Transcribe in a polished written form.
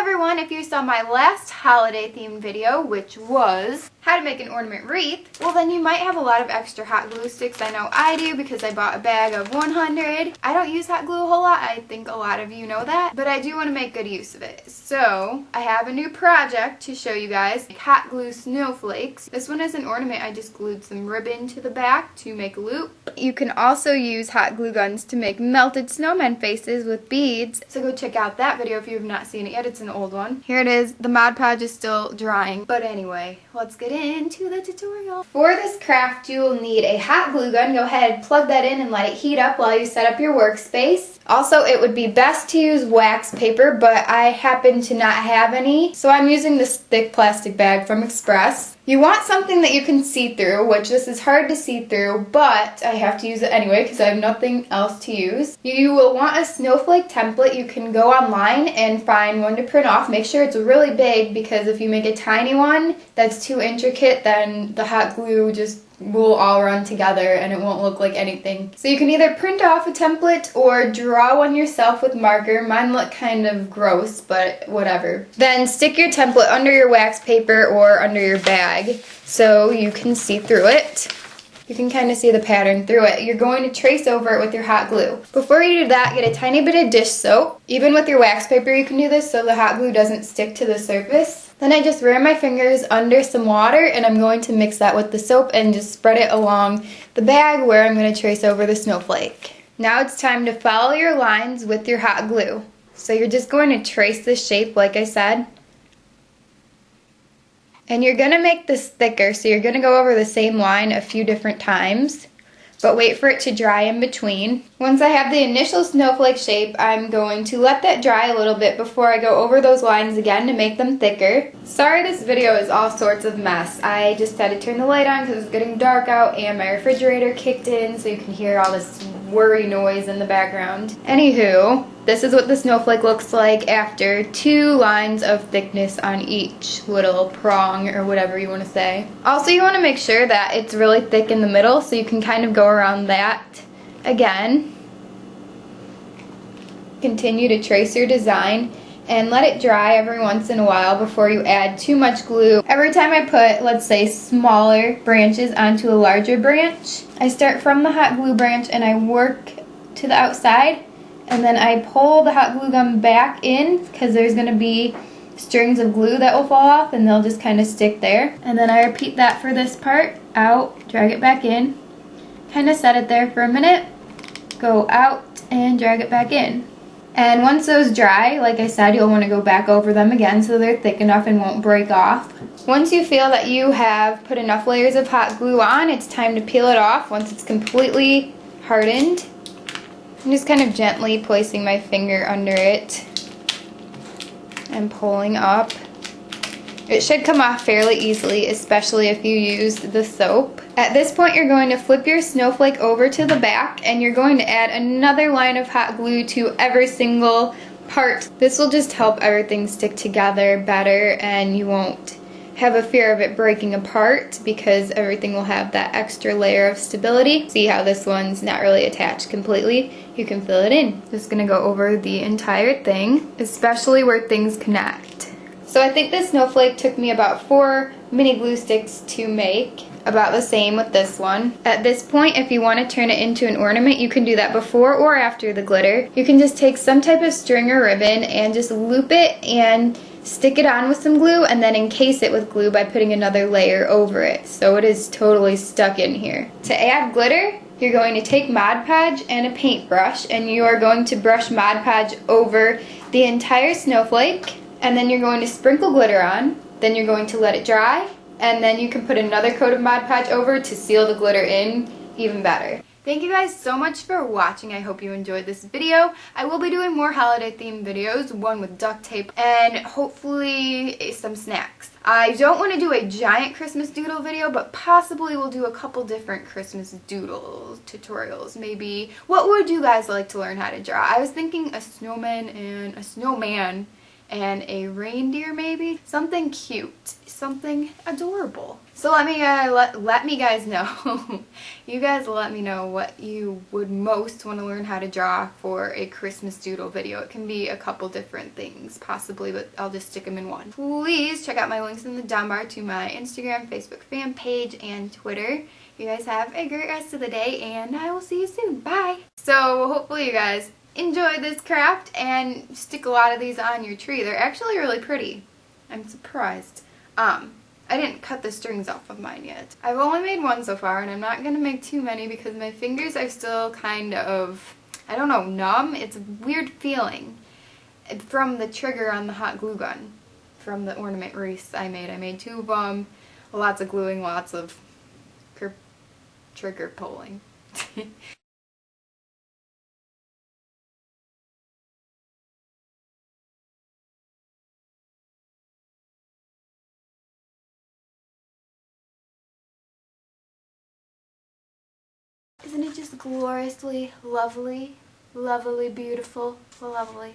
everyone, if you saw my last holiday themed video, which was how to make an ornament wreath, well then you might have a lot of extra hot glue sticks. I know I do because I bought a bag of 100. I don't use hot glue a whole lot. I think a lot of you know that, but I do want to make good use of it. So I have a new project to show you guys, hot glue snowflakes. This one is an ornament. I just glued some ribbon to the back to make a loop. You can also use hot glue guns to make melted snowman faces with beads. So go check out that video if you have not seen it yet. It's an old one. Here it is. The Mod Podge is still drying. But anyway, let's get into the tutorial. For this craft, you will need a hot glue gun. Go ahead, plug that in and let it heat up while you set up your workspace. Also, it would be best to use wax paper, but I happen to not have any, so I'm using this thick plastic bag from Express. You want something that you can see through, which this is hard to see through, but I have to use it anyway because I have nothing else to use. You will want a snowflake template. You can go online and find one to print off. Make sure it's really big because if you make a tiny one that's too intricate, then the hot glue just will all run together and it won't look like anything. So you can either print off a template or draw one yourself with marker. Mine look kind of gross, but whatever. Then stick your template under your wax paper or under your bag so you can see through it. You can kind of see the pattern through it. You're going to trace over it with your hot glue. Before you do that, get a tiny bit of dish soap. Even with your wax paper you can do this so the hot glue doesn't stick to the surface. Then I just ran my fingers under some water and I'm going to mix that with the soap and just spread it along the bag where I'm going to trace over the snowflake. Now it's time to follow your lines with your hot glue. So you're just going to trace the shape like I said. And you're going to make this thicker, so you're going to go over the same line a few different times, but wait for it to dry in between. Once I have the initial snowflake shape, I'm going to let that dry a little bit before I go over those lines again to make them thicker. Sorry this video is all sorts of mess. I just had to turn the light on because it's getting dark out and my refrigerator kicked in so you can hear all this whirry noise in the background. Anywho, this is what the snowflake looks like after 2 lines of thickness on each little prong or whatever you want to say. Also, you want to make sure that it's really thick in the middle so you can kind of go around that again. Continue to trace your design and let it dry every once in a while before you add too much glue. Every time I put, let's say, smaller branches onto a larger branch, I start from the hot glue branch and I work to the outside, and then I pull the hot glue gun back in because there's going to be strings of glue that will fall off and they'll just kind of stick there. And then I repeat that for this part, out, drag it back in, kind of set it there for a minute, go out and drag it back in. And once those dry, like I said, you'll want to go back over them again so they're thick enough and won't break off. Once you feel that you have put enough layers of hot glue on, it's time to peel it off once it's completely hardened. I'm just kind of gently placing my finger under it and pulling up. It should come off fairly easily, especially if you used the soap. At this point, you're going to flip your snowflake over to the back and you're going to add another line of hot glue to every single part. This will just help everything stick together better and you won't have a fear of it breaking apart because everything will have that extra layer of stability. See how this one's not really attached completely? You can fill it in. Just gonna go over the entire thing, especially where things connect. So I think this snowflake took me about 4 mini glue sticks to make. About the same with this one. At this point, if you want to turn it into an ornament, you can do that before or after the glitter. You can just take some type of string or ribbon and just loop it and stick it on with some glue and then encase it with glue by putting another layer over it. So it is totally stuck in here. To add glitter, you're going to take Mod Podge and a paintbrush and you are going to brush Mod Podge over the entire snowflake. And then you're going to sprinkle glitter on, then you're going to let it dry, and then you can put another coat of Mod Podge over to seal the glitter in even better. Thank you guys so much for watching. I hope you enjoyed this video. I will be doing more holiday themed videos, one with duct tape and hopefully some snacks. I don't want to do a giant Christmas doodle video, but possibly we'll do a couple different Christmas doodle tutorials. Maybe, what would you guys like to learn how to draw? I was thinking a snowman and a reindeer maybe. Something cute, something adorable. So let me guys know. You guys let me know what you would most want to learn how to draw for a Christmas doodle video. It can be a couple different things possibly, but I'll just stick them in one. Please check out my links in the down bar to my Instagram, Facebook fan page, and Twitter. You guys have a great rest of the day, and I will see you soon. Bye! So hopefully you guys enjoy this craft and stick a lot of these on your tree. They're actually really pretty. I'm surprised. I didn't cut the strings off of mine yet. I've only made one so far, and I'm not going to make too many because my fingers are still kind of, I don't know, numb. It's a weird feeling from the trigger on the hot glue gun from the ornament wreaths I made. I made 2 of them, lots of gluing, lots of trigger pulling. Isn't it just gloriously lovely, lovely, beautiful, lovely?